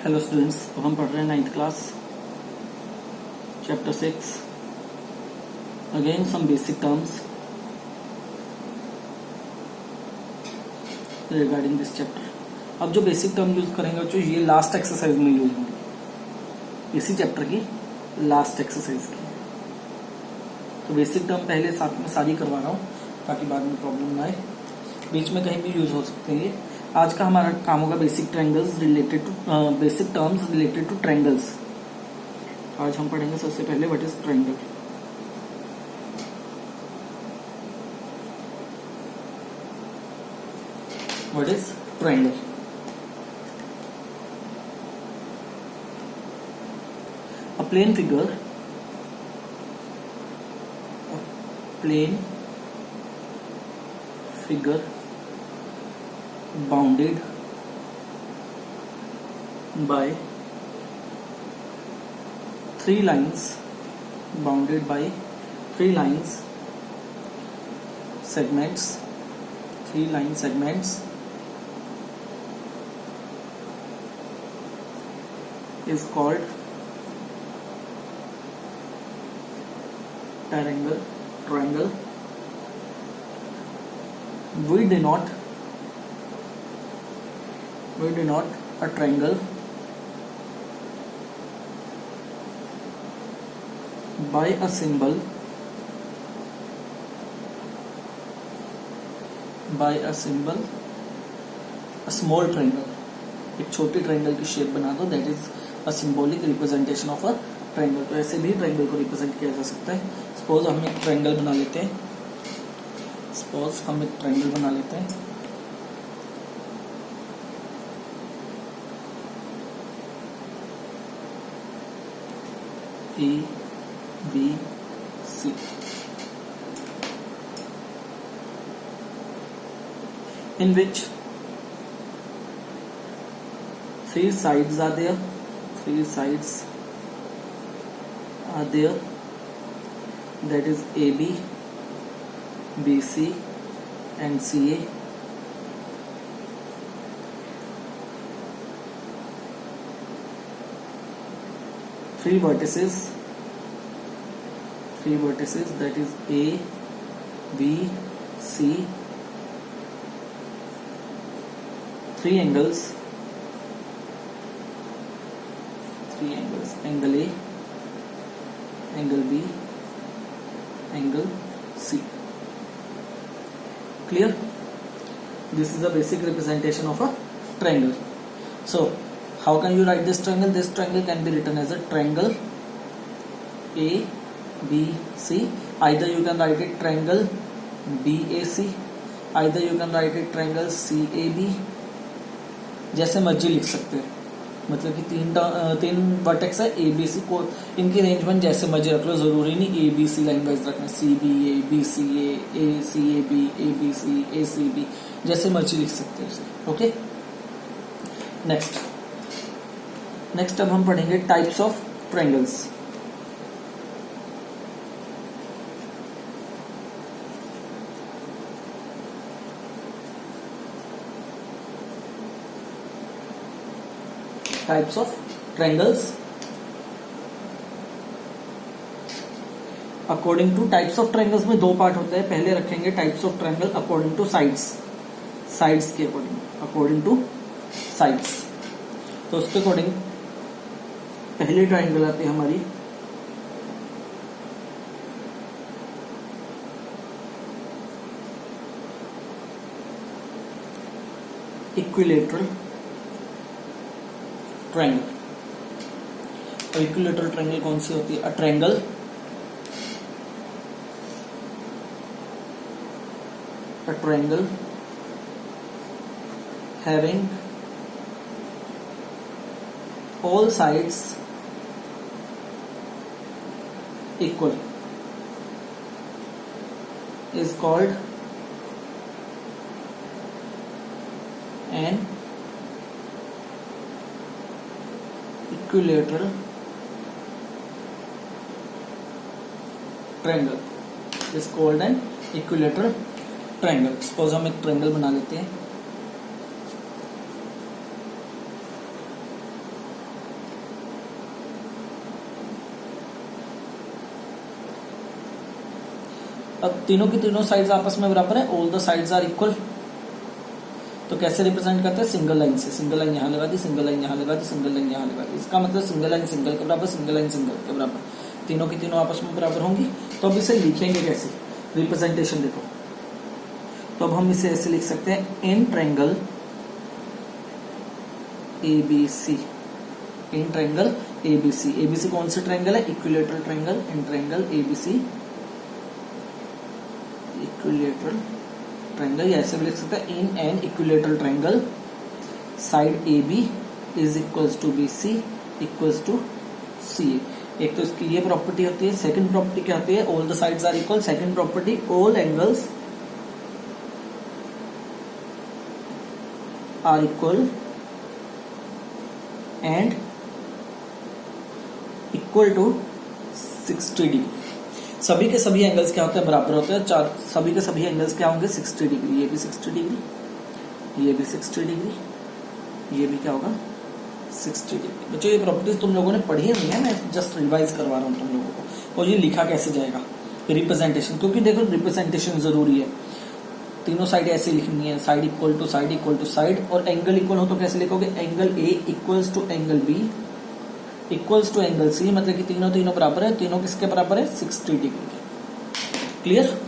Hello students, अब हम पढ़ रहे हैं 9th class chapter 6 again some basic terms regarding this chapter. अब जो बेसिक टर्म यूज करेंगे जो ये लास्ट एक्सरसाइज में यूज होंगे, इसी चैप्टर की लास्ट एक्सरसाइज की। तो बेसिक टर्म पहले साथ में सारी करवा रहा हूँ ताकि बाद में प्रॉब्लम ना आए, बीच में कहीं भी यूज हो सकते हैं। आज का हमारा काम होगा basic triangles related to basic terms related to triangles. आज हम पढ़ेंगे सबसे पहले what is triangle. What is triangle? A plane figure bounded by three lines segments is called triangle. We denote a triangle by a symbol a small triangle। एक छोटी triangle की shape बना दो, that is a symbolic representation of a triangle. तो ऐसे भी triangle को represent किया जा सकता है। सपोज हम एक ट्रायंगल बना लेते हैं ABC, in which three sides are there, that is AB, BC and CA। three vertices that is A, B, C। three angles, angle A, angle B, angle C। Clear? This is the basic representation of a triangle. So how can you write this triangle? This triangle can be written as a triangle ABC। Either you can write it triangle BAC, either you can write it triangle CAB। जैसे मर्जी लिख सकते हैं, मतलब कि तीन vertex है ABC को, इनकी अरेंजमेंट जैसे मर्जी रख लो, जरूरी नहीं ABC लाइन वाइज रखना। CBA, BCA, ACAB, ABC, ACB, जैसे मर्जी लिख सकते हैं उसे। ओके, नेक्स्ट अब हम पढ़ेंगे types of triangles. Types of triangles according two types of triangles में दो पार्ट होते हैं। पहले रखेंगे types of triangle according two sides के अकॉर्डिंग टू साइड्स। तो उसके अकॉर्डिंग पहली ट्रायंगल आती है हमारी इक्विलेटरल ट्रायंगल। और इक्विलेटरल ट्रायंगल कौन सी होती है? A triangle having all sides equal is called an equilateral triangle is called an equilateral triangle. Suppose हम एक ट्रायंगल बना लेते हैं, अब तीनों की तीनों साइड्स आपस में बराबर है, all the sides are equal. तो कैसे रिप्रेजेंट करते हैं? सिंगल लाइन से। सिंगल लाइन यहाँ लगा दी, सिंगल लाइन यहाँ लगा दी, सिंगल लाइन यहाँ लगा दी। इसका मतलब सिंगल लाइन सिंगल के बराबर, सिंगल लाइन सिंगल के बराबर, तीनों की तीनों आपस में बराबर होंगी। तो अब इसे लिखेंगे कैसे? रिप्रेजेंटेशन देखो, तो अब हम इसे ऐसे लिख सकते हैं, in triangle ABC, in triangle ABC। ABC कौन सा ट्रायंगल है? Equilateral triangle. In triangle ABC equilateral triangle, ऐसे भी लिख सकते हैं, in an equilateral triangle side AB is equals to BC equals to CA। एक तो इसकी ये प्रॉपर्टी होती है। सेकंड प्रॉपर्टी क्या होती है? All the sides are equal. Second property, all angles are equal and equal to 60 degree. सभी के सभी एंगल्स क्या होते हैं? बराबर होते हैं। चार सभी के सभी एंगल्स क्या होंगे? 60 डिग्री। ये भी 60 डिग्री, ये भी 60 डिग्री, ये भी क्या होगा? 60 डिग्री। बच्चों ये प्रॉपर्टीज तुम लोगों ने पढ़ी हुई है, मैं जस्ट रिवाइज करवा रहा हूँ तुम लोगों को। और ये लिखा कैसे जाएगा? रिप्रेजेंटेशन, क्योंकि देखो रिप्रेजेंटेशन जरूरी है। तीनों साइड ऐसे लिखनी है, side equal to side equal to side. और एंगल इक्वल हो तो कैसे लिखोगे? Angle A equals to angle B equals to angle C, मतलब कि तीनों तीनों बराबर है। तीनों किसके बराबर है? 60 डिग्री। क्लियर?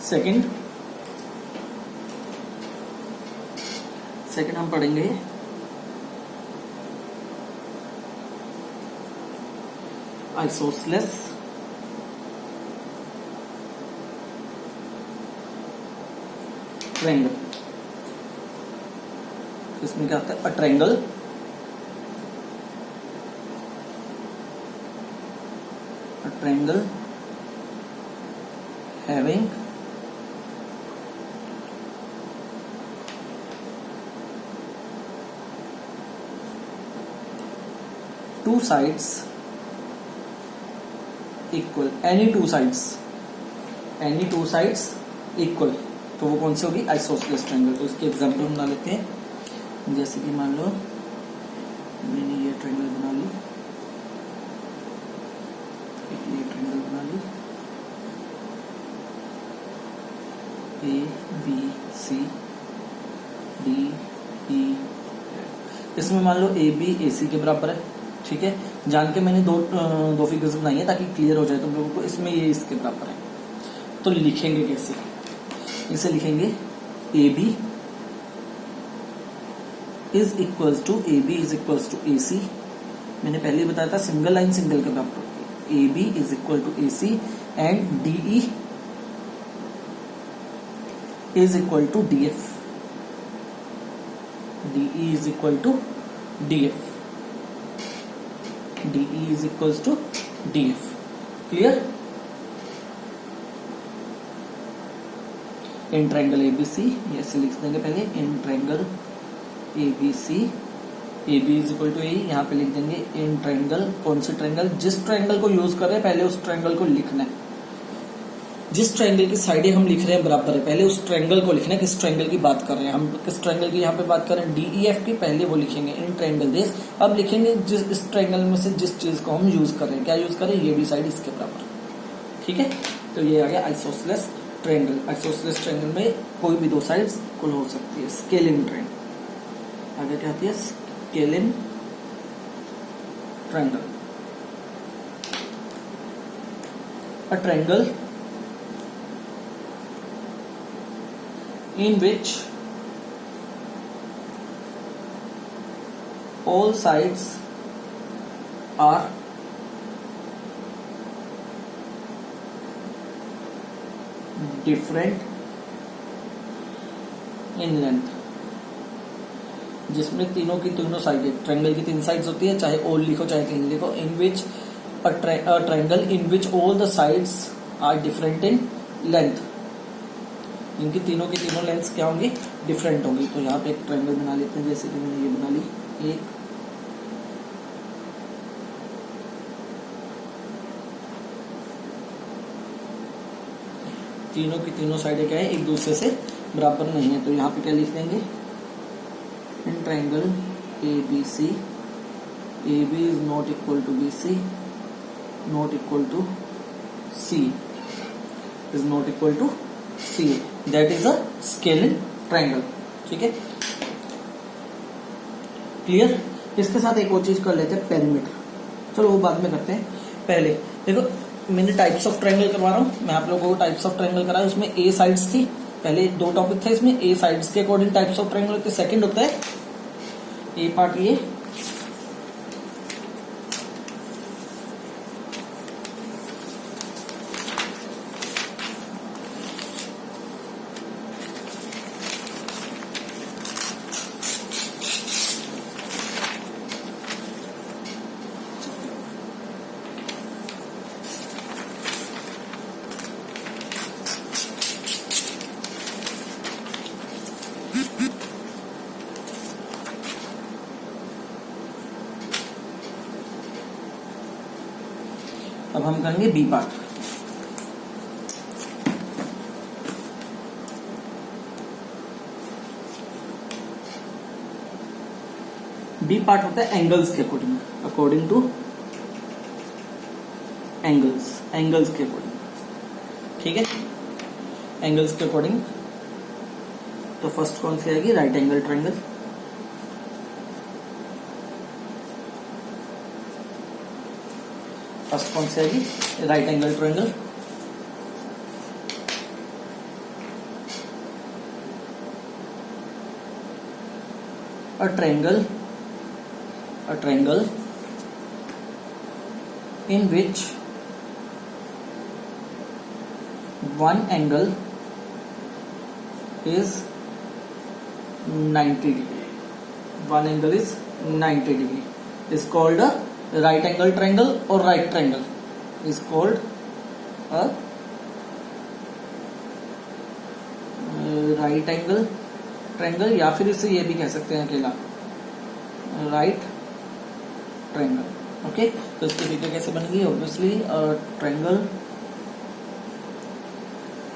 सेकंड हम पढ़ेंगे आइसोसेलेस ट्रायंगल। इसमें क्या होता है? A triangle having two sides equal, any two sides equal, तो वो कौन सी होगी? Isosceles triangle. तो इसके एग्जांपल बना लेते हैं। जैसे कि मान लो मैंने ये ट्रायंगल बना ली, ये ट्रायंगल बना ली, ABCDE। इसमें मान लो AB AC के बराबर है, ठीक है। जान के मैंने दो फिगर्स बनाई है ताकि क्लियर हो जाए तुम लोगों को। इसमें ये इसके बराबर है, तो लिखेंगे कैसे? इसे लिखेंगे AB is equals to AC। मैंने पहले बताया था सिंगल लाइन सिंगल के बराबर। AB is equal to AC and DE is equal to DF। DE is equal to DF। DE is equals to DF। Clear? In triangle ABC, ऐसे लिख देंगे पहले, in triangle ABC, AB is equal to A, यहाँ पे लिख देंगे in triangle. कौन से ट्रायंगल? जिस ट्रायंगल को यूज कर रहे हैं पहले उस ट्रायंगल को लिखना है। जिस ट्रायंगल की साइडें हम लिख रहे हैं बराबर है, पहले उस ट्रायंगल को लिखना है। किस ट्रायंगल की बात कर रहे हैं हम? किस ट्रायंगल की यहाँ पे बात कर रहे हैं? DEF की। पहले वो लिखेंगे इन ट्रायंगल दिस। अब लिखेंगे जिस इस ट्रायंगल में से जिस चीज को हम यूज कर रहे हैं। क्या यूज कर रहे हैं? ये भी साइड इसके बराबर, ठीक है। तो ये आ गया आइसोसेलेस ट्रायंगल। आइसोसेलेस ट्रायंगल में कोई भी दो साइड्स इक्वल हो सकती है। स्केलिन ट्रायंगल आगे क्या आती है? Scalene triangle. A triangle in which all sides are different in length, जिसमें तीनों की तीनों साइड, ट्रायंगल की तीन साइड्स होती है, चाहे ऑल लिखो चाहे तीन लिखो। In which a triangle in which all the sides are different in length, इनकी तीनों की तीनों लेंथ्स क्या होंगी? डिफरेंट होंगी। तो यहाँ पे एक ट्रायंगल बना लेते हैं, जैसे कि मैंने ये बना ली एक, तीनों की तीनों साइडें क्या है? एक दूसरे से बराबर नहीं है। तो यहाँ पे क्या लिख देंगे? triangle ABC, AB is not equal to BC, not equal to C, is not equal to CA. That is a scalene triangle. ठीक है, क्लियर। इसके साथ एक और चीज कर लेते हैं, पेरीमीटर। चलो वो बाद में करते हैं, पहले देखो मैंने टाइप्स ऑफ ट्रायंगल करवा रहा हूँ मैं आप लोगों को। टाइप्स ऑफ ट्रायंगल कराया, उसमें ए साइड्स थी, पहले 2 टॉपिक थे इसमें। ए साइड्स के अकॉर्डिंग टाइप्स ऑफ ट्रायंगल होते हैं। सेकंड होता है ए पार्ट ये, अब हम करेंगे बी पार्ट। बी पार्ट होता है एंगल्स के according, according two angles, angles के अकॉर्डिंग। ठीक है, एंगल्स के अकॉर्डिंग। तो फर्स्ट कौन सी आएगी, राइट एंगल ट्रायंगल। फर्स्ट कौन सी आएगी, right angle triangle. a triangle in which one angle is 90 degree, one angle is 90 degree is called a right angle triangle, or right triangle is called a right angle triangle, या फिर इसे ये भी कह सकते हैं अकेला राइट ट्रायंगल। ओके, तो इसकी फीचर कैसे बनेगी, obviously triangle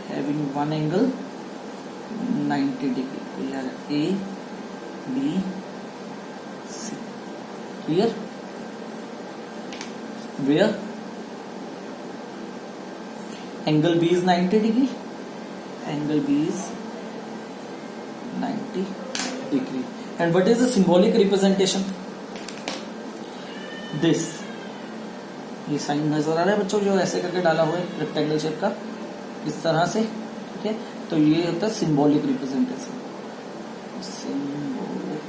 having one angle 90 degree, यार A B C, clear. Where angle B is 90 degree, angle B is 90 degree. And what is the symbolic representation? This, ये साइन नजर आ रहा है बच्चों, जो ऐसे करके डाला हुआ है रेक्टेंगल शेप का, इस तरह से। ठीक है, तो ये होता है सिंबॉलिक रिप्रेजेंटेशन। सिंबॉलिक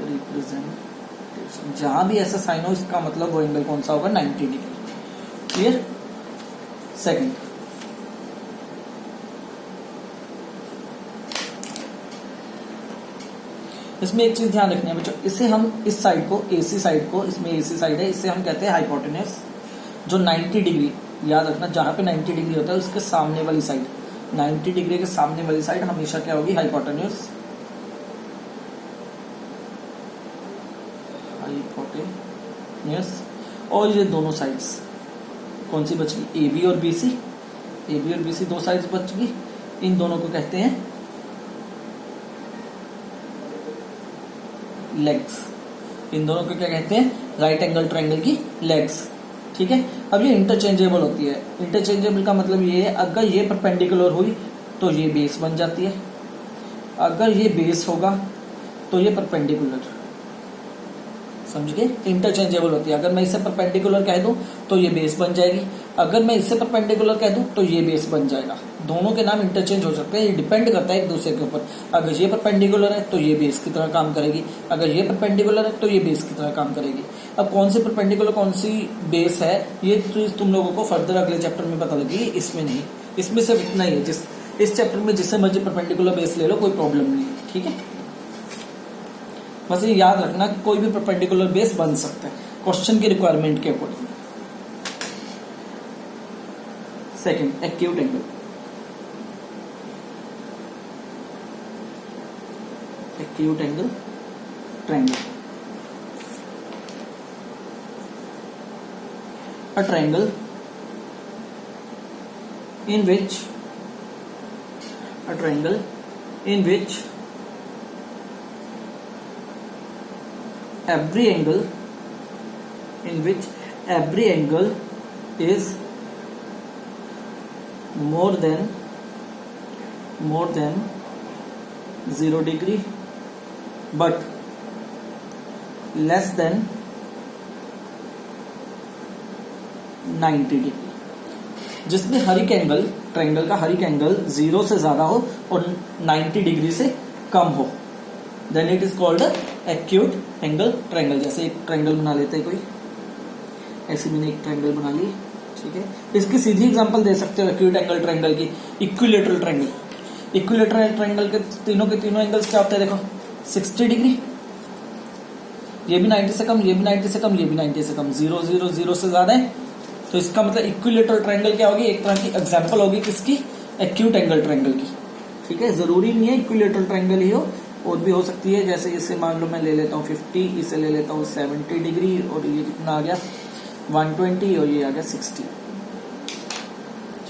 रिप्रेजेंटेशन, जहां भी ऐसा साइन हो इसका मतलब वो एंगल कौन सा होगा, 90 डिग्री। क्लियर। सेकंड, इसमें एक चीज ध्यान रखनी है बच्चों, इसे हम इस साइड को, एसी साइड को, इसमें एसी साइड है, इसे हम कहते हैं हाइपोटेन्यूस। जो 90 डिग्री, याद रखना जहां पे 90 डिग्री होता है उसके सामने वाली साइड, 90 डिग्री के सामने वाली साइड हमेशा क्या होगी, हाइपोटेन्यूस। हाइपोटेन्यूस। और ये दोनों साइड्स कौन सी बच गई, ए बी और बी सी। ए बी और बी सी दो साइड्स बच गई, इन दोनों को कहते हैं लेग्स। इन दोनों को क्या कहते हैं, राइट एंगल ट्रायंगल की लेग्स। ठीक है, अब ये इंटरचेंजेबल होती है। इंटरचेंजेबल का मतलब ये है, अगर ये परपेंडिकुलर हुई तो ये बेस बन जाती है, अगर ये बेस होगा तो ये परपेंडिकुलर, समझ गए। इंटरचेंजेबल होती है, अगर मैं इसे परपेंडिकुलर कह दूं तो ये बेस बन जाएगी, अगर मैं इसे परपेंडिकुलर कह दूं तो ये बेस बन जाएगा। दोनों के नाम इंटरचेंज हो सकते हैं, ये डिपेंड करता है एक दूसरे के ऊपर। अगर ये परपेंडिकुलर है तो ये बेस की तरह काम करेगी, अगर ये परपेंडिकुलर है तो ये बेस की तरह काम करेगी। अब कौन सी परपेंडिकुलर कौन सी बेस है, ये तुम लोगों को फर्दर अगले चैप्टर में पता लगेगी, इसमें नहीं। इसमें सिर्फ इतना ही है, इस चैप्टर में जिससे मर्जी परपेंडिकुलर बेस ले लो, कोई प्रॉब्लम नहीं है। ठीक है, बस ये याद रखना कि कोई भी परपेंडिकुलर बेस बन सकता है क्वेश्चन की रिक्वायरमेंट के according. Second, acute angle. Acute angle triangle, a triangle in which in which every angle is more than 0 degree but less than 90 degree, जिसमें हर एक एंगल, ट्रायंगल का हर एक एंगल 0 से ज्यादा हो और 90 डिग्री से कम हो, then it is called acute angle triangle. जैसे एक ट्रायंगल बना लेते हैं, कोई ऐसे मैंने एक ट्रायंगल बना ली, ठीक है। इसकी सीधी एग्जांपल दे सकते हो एक्यूट एंगल ट्रायंगल की, इक्विलेटरल ट्रायंगल। इक्विलेटरल ट्रायंगल के तीनों एंगल्स क्या होते हैं, देखो 60 डिग्री, ये भी 90 से कम, ये भी 90 से कम, ये भी 90 से कम, 0 0 0 से ज्यादा है, तो इसका मतलब इक्विलेटरल ट्रायंगल क्या होगी, एक तरह की एग्जांपल होगी किसकी, एक्यूट एंगल ट्रायंगल की, ठीक है। जरूरी नहीं है इक्विलेटरल ट्रायंगल ही हो, और भी हो सकती है। जैसे इसे मान लो मैं ले लेता हूँ 50, इसे ले लेता हूँ 70 डिग्री, और ये कितना आ गया 120, और ये आ गया 60,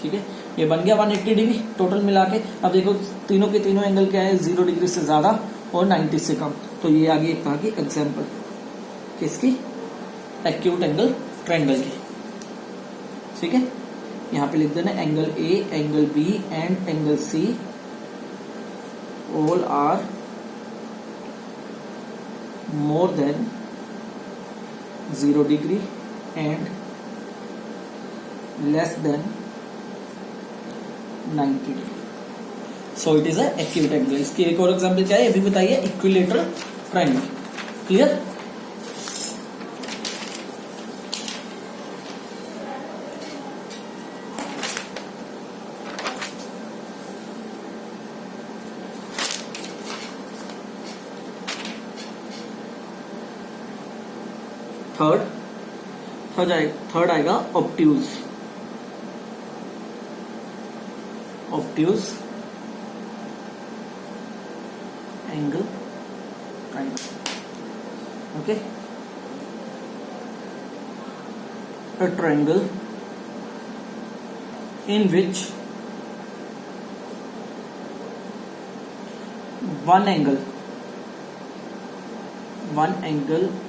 ठीक है। ये बन गया 180 डिग्री टोटल मिला के। अब देखो तीनों के तीनों एंगल क्या है, 0 डिग्री से ज्यादा और 90 से कम, तो ये आ गई एक तरह की एग्जांपल किसकी, एक्यूट एंगल ट्रायंगल की, ठीक है। यहाँ पे लिख देना angle A, angle B and angle C all are more than 0 degree and less than 90 degree, so it is a acute angle. इसकी एक और एग्जांपल क्या है, ये भी बताइए, इक्विलेटरल ट्रायंगल। क्लियर? थर्ड आएगा obtuse angle triangle, okay. A triangle in which one angle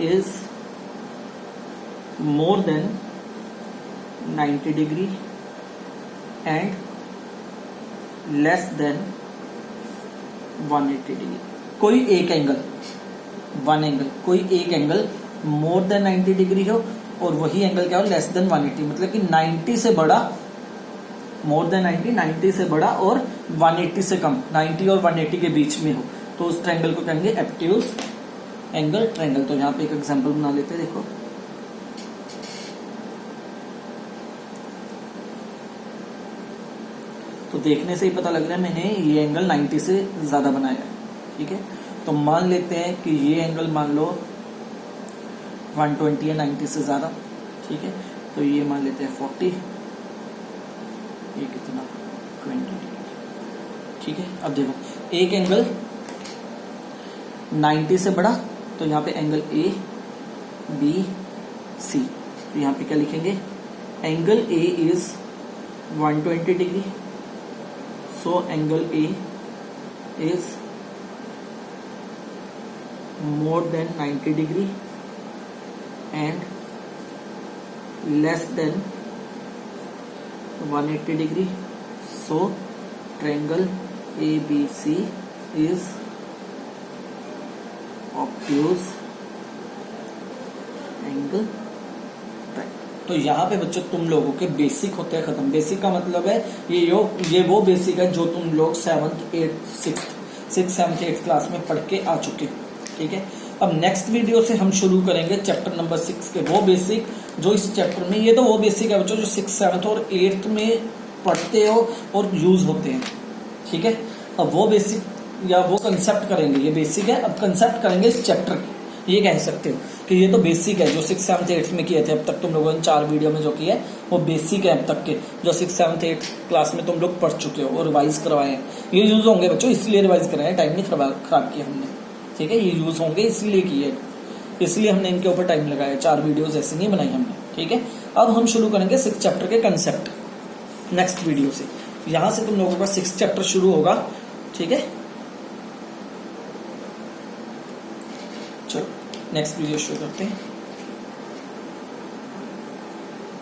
is more than 90 degree and less than 180 degree. कोई एक एंगल मोर देन 90 डिग्री हो और वही एंगल क्या हो, लेस देन 180, मतलब कि 90 से बड़ा, मोर देन 90 से बड़ा और 180 से कम, 90 और 180 के बीच में हो, तो उस ट्रायंगल को कहेंगे ऑब्ट्यूज एंगल ट्रायंगल। तो यहाँ पे एक एग्जांपल बना लेते हैं, देखो तो देखने से ही पता लग रहा है मैंने ये एंगल 90 से ज्यादा बनाया है, ठीक है। तो मान लेते हैं कि ये एंगल मान लो 120 है 90 से ज्यादा, ठीक है। तो ये मान लेते हैं 40, ये कितना 20 डिग्री, ठीक है। अब देखो एक एंगल 90 से बड़ा, तो यहाँ पे एंगल ए बी सी, तो यहाँ पे क्या लिखेंगे, angle A is 120 degree, so angle A is more than 90 degree and less than 180 degree, so triangle ABC is obtuse angle triangle। तो यहाँ पे बच्चों तुम लोगों के बेसिक होते हैं खत्म। बेसिक का मतलब है ये वो बेसिक है जो तुम लोग 7th 8th 6th 7th 8th class में पढ़ के आ चुके हो, ठीक है। अब नेक्स्ट वीडियो से हम शुरू करेंगे चैप्टर नंबर 6 के वो बेसिक जो इस चैप्टर में, ये तो वो बेसिक है बच्चों जो 6th 7th और 8th में पढ़ते हो और यूज होते हैं, ठीक है। अब वो बेसिक या वो कंसेप्ट करेंगे, ये बेसिक है, अब कंसेप्ट करेंगे इस चैप्टर की। ये कह सकते हो कि ये तो बेसिक है जो 6th 7th 8th में किए थे अब तक तुम लोगों ने 4 वीडियो में जो किया है वो बेसिक है अब तक के, जो 6th 7th 8th क्लास में तुम लोग पढ़ चुके हो और रिवाइज करवाए हैं। ये यूज होंगे बच्चों, इसलिए रिवाइज कराए, टाइम नहीं खराब किया हमने, ठीक है। ये यूज होंगे इसलिए किए, इसलिए हमने इनके ऊपर टाइम लगाया, 4 वीडियोज ऐसे नहीं बनाई हमने, ठीक है। अब हम शुरू करेंगे 6th चैप्टर के कंसेप्ट नेक्स्ट वीडियो से। यहाँ से तुम लोगों का 6th चैप्टर शुरू होगा, ठीक है। चलो नेक्स्ट वीडियो शुरू करते हैं।